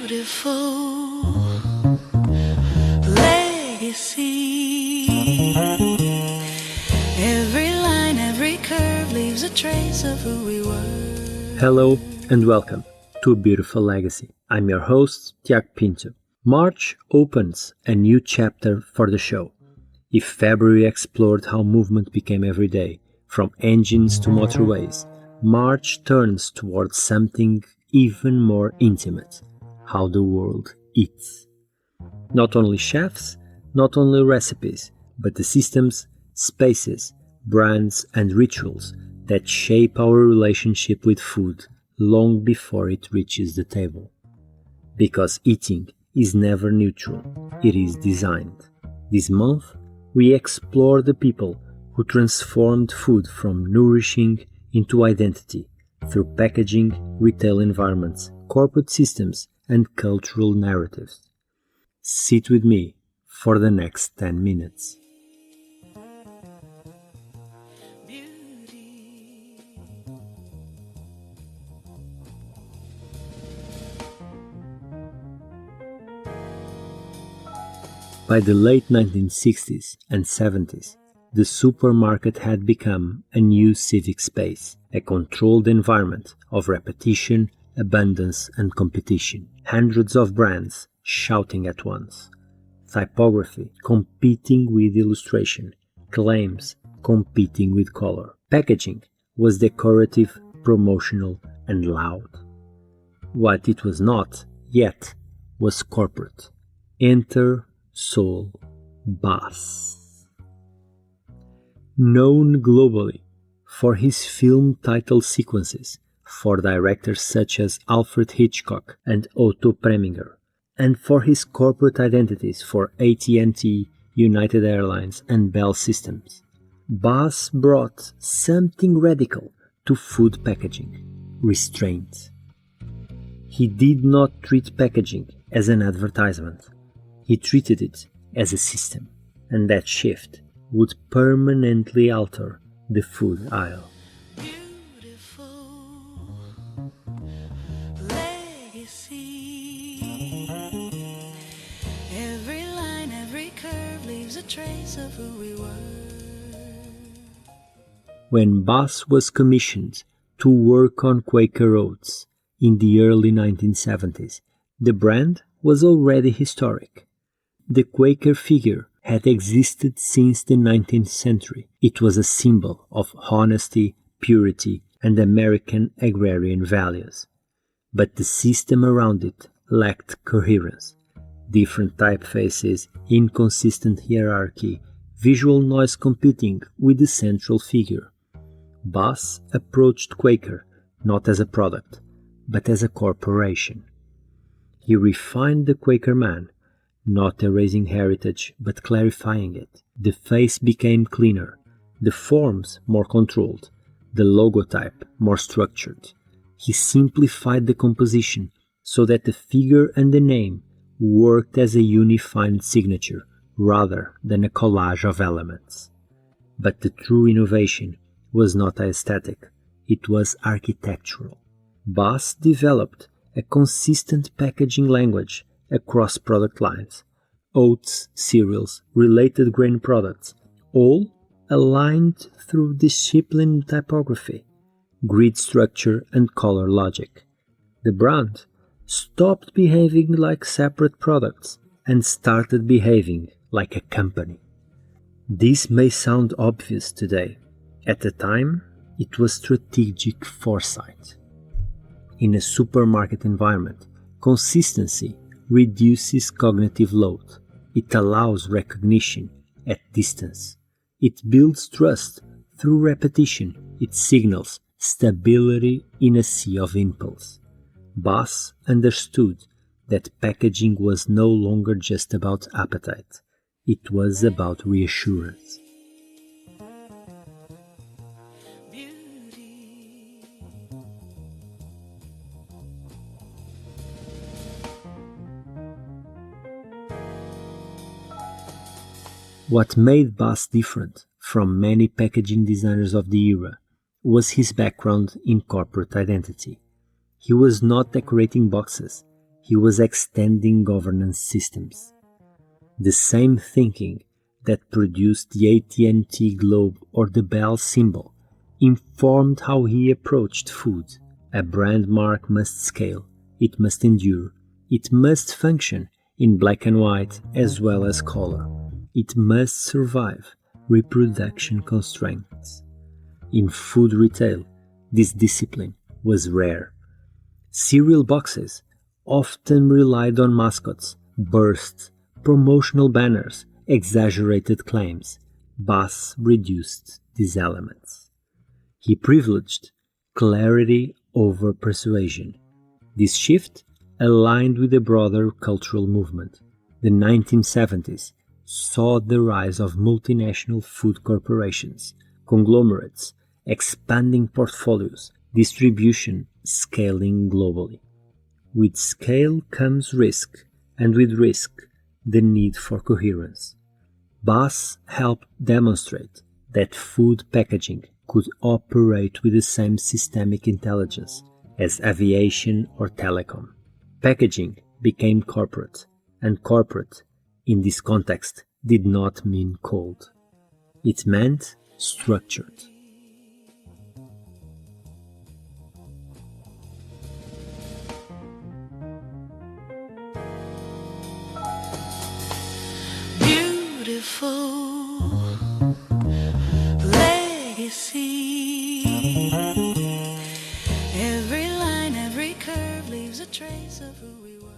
beautiful legacy. Every line, every curve leaves a trace of who we were. Hello and welcome to A Beautiful Legacy. I'm your host, Tiago Pinto. March opens a new chapter for the show. If February explored how movement became every day, from engines to motorways, March turns towards something even more intimate: how the world eats. Not only chefs, not only recipes, but the systems, spaces, brands, and rituals that shape our relationship with food long before it reaches the table. Because eating is never neutral, it is designed. This month, we explore the people who transformed food from nourishing into identity through packaging, retail environments, corporate systems, and cultural narratives. Sit with me for the next 10 minutes. By the late 1960s and 70s, the supermarket had become a new civic space, a controlled environment of repetition, abundance, and competition. Hundreds of brands shouting at once. Typography competing with illustration. Claims competing with color. Packaging was decorative, promotional, and loud. What it was not yet was corporate. Enter Saul Bass. Known globally for his film title sequences for directors such as Alfred Hitchcock and Otto Preminger, and for his corporate identities for AT&T, United Airlines, and Bell Systems, Bass brought something radical to food packaging: restraint. He did not treat packaging as an advertisement. He treated it as a system, and that shift would permanently alter the food aisle. Beautiful legacy. Every line, every curve leaves a trace of who we were. When Bass was commissioned to work on Quaker Oats in the early 1970s, the brand was already historic. The Quaker figure had existed since the 19th century. It was a symbol of honesty, purity, and American agrarian values. But the system around it lacked coherence. Different typefaces, inconsistent hierarchy, visual noise competing with the central figure. Bass approached Quaker not as a product, but as a corporation. He refined the Quaker man, not erasing heritage, but clarifying it. The face became cleaner, the forms more controlled, the logotype more structured. He simplified the composition so that the figure and the name worked as a unified signature rather than a collage of elements. But the true innovation was not aesthetic, it was architectural. Bass developed a consistent packaging language across product lines: oats, cereals, related grain products, all aligned through disciplined typography, grid structure, and color logic. The brand stopped behaving like separate products and started behaving like a company. This may sound obvious today. At the time, it was strategic foresight. In a supermarket environment, consistency reduces cognitive load. It allows recognition at distance. It builds trust through repetition. It signals stability in a sea of impulse. Bass understood that packaging was no longer just about appetite. It was about reassurance. What made Bass different from many packaging designers of the era was his background in corporate identity. He was not decorating boxes, he was extending governance systems. The same thinking that produced the AT&T globe or the Bell symbol informed how he approached food. A brand mark must scale, it must endure, it must function in black and white as well as color. It must survive reproduction constraints. In food retail, this discipline was rare. Cereal boxes often relied on mascots, bursts, promotional banners, exaggerated claims. Bass reduced these elements. He privileged clarity over persuasion. This shift aligned with a broader cultural movement. The 1970s saw the rise of multinational food corporations, conglomerates, expanding portfolios, distribution scaling globally. With scale comes risk, and with risk, the need for coherence. Bass helped demonstrate that food packaging could operate with the same systemic intelligence as aviation or telecom. Packaging became corporate, and corporate, in this context, did not mean cold. It meant structured. Beautiful legacy. Every line, every curve leaves a trace of who we were.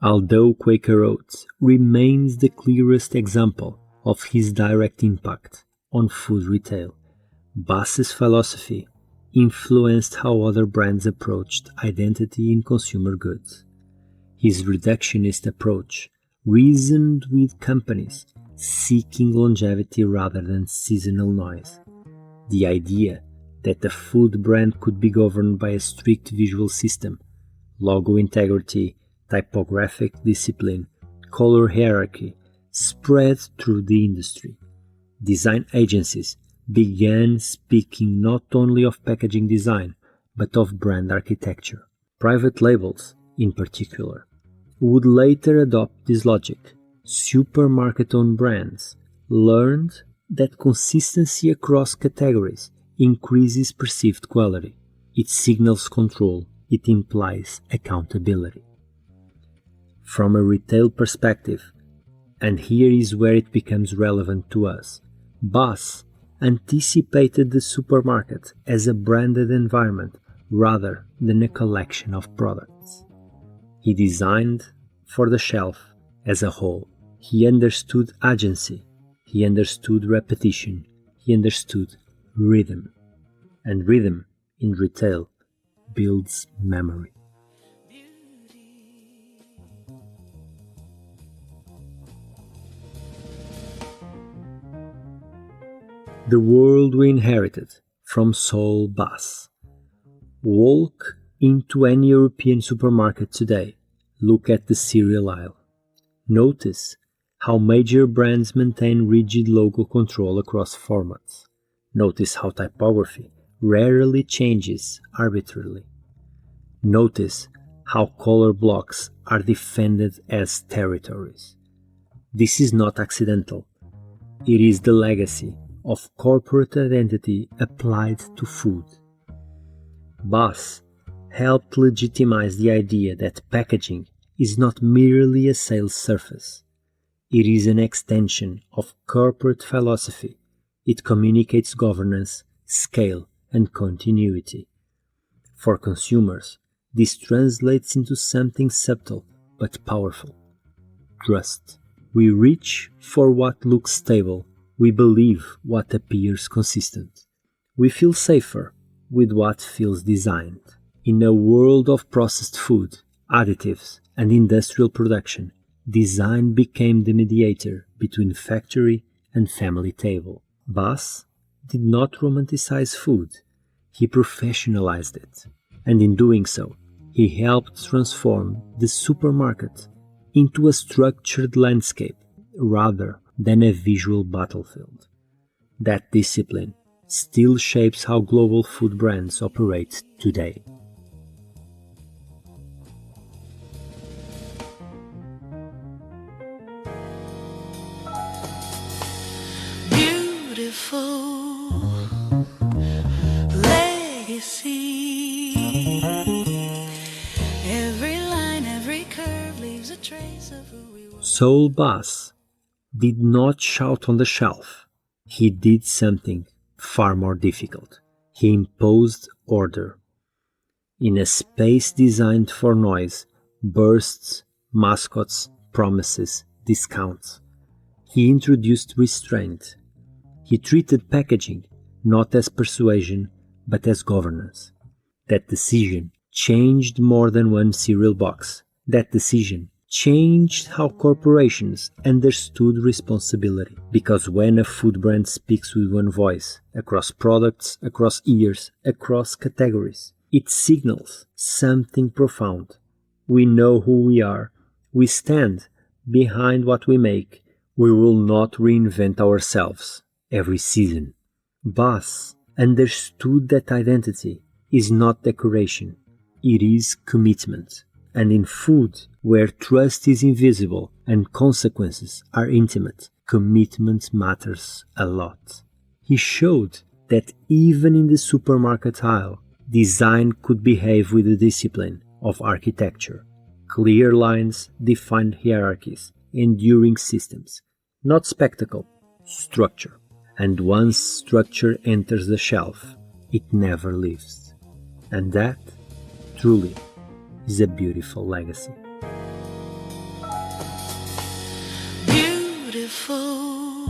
Although Quaker Oats remains the clearest example of his direct impact on food retail, Bass's philosophy influenced how other brands approached identity in consumer goods. His reductionist approach reasoned with companies seeking longevity rather than seasonal noise. The idea that a food brand could be governed by a strict visual system, logo integrity, typographic discipline, color hierarchy spread through the industry. Design agencies began speaking not only of packaging design, but of brand architecture. Private labels, in particular, would later adopt this logic. Supermarket-owned brands learned that consistency across categories increases perceived quality. It signals control. It implies accountability. From a retail perspective, and here is where it becomes relevant to us, Bass anticipated the supermarket as a branded environment rather than a collection of products. He designed for the shelf as a whole. He understood agency. He understood repetition. He understood rhythm. And rhythm in retail builds memory. The world we inherited from Saul Bass. Walk into any European supermarket today. Look at the cereal aisle. Notice how major brands maintain rigid logo control across formats. Notice how typography rarely changes arbitrarily. Notice how color blocks are defended as territories. This is not accidental. It is the legacy of corporate identity applied to food. Bass helped legitimize the idea that packaging is not merely a sales surface. It is an extension of corporate philosophy. It communicates governance, scale, and continuity. For consumers, this translates into something subtle but powerful: trust. We reach for what looks stable. We believe what appears consistent. We feel safer with what feels designed. In a world of processed food, additives, and industrial production, design became the mediator between factory and family table. Bass did not romanticize food. He professionalized it. And in doing so, he helped transform the supermarket into a structured landscape rather than a visual battlefield. That discipline still shapes how global food brands operate today. beautiful legacy. Every line, every curve leaves a trace of who we were. Saul Bass did not shout on the shelf. He did something far more difficult. He imposed order. In a space designed for noise, bursts, mascots, promises, discounts, he introduced restraint. He treated packaging not as persuasion, but as governance. That decision changed more than one cereal box. That decision changed how corporations understood responsibility. Because when a food brand speaks with one voice, across products, across years, across categories, it signals something profound. We know who we are. We stand behind what we make. We will not reinvent ourselves every season. Bass understood that identity is not decoration. It is commitment. And in food, where trust is invisible and consequences are intimate, commitment matters a lot. He showed that even in the supermarket aisle, design could behave with the discipline of architecture. Clear lines, defined hierarchies, enduring systems. Not spectacle, structure. And once structure enters the shelf, it never leaves. And that, truly, is a beautiful legacy. Beautiful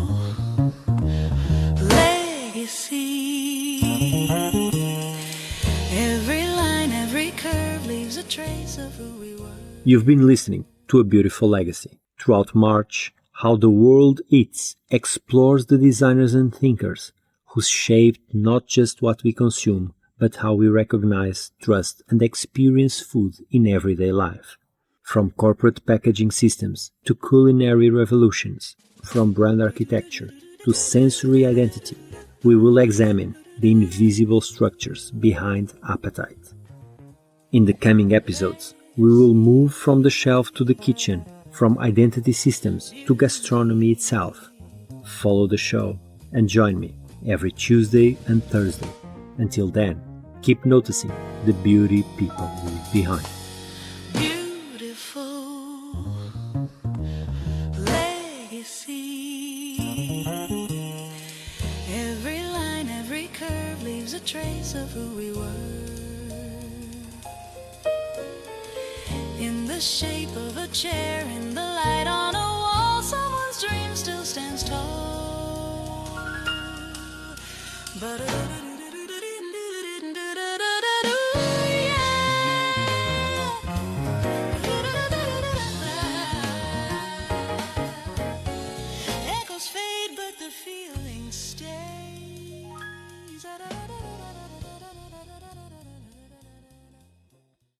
legacy. Every line, every curve leaves a trace of who we were. You've been listening to A Beautiful Legacy. Throughout March, How the World Eats explores the designers and thinkers who shaped not just what we consume, but how we recognize, trust, and experience food in everyday life. From corporate packaging systems to culinary revolutions, from brand architecture to sensory identity, we will examine the invisible structures behind appetite. In the coming episodes, we will move from the shelf to the kitchen, from identity systems to gastronomy itself. Follow the show and join me every Tuesday and Thursday. Until then, keep noticing the beauty people leave behind. Beautiful legacy. Every line, every curve leaves a trace of who we were. In the shape of a chair, in the light on a wall, someone's dream still stands tall. But echoes fade, but the feeling stays.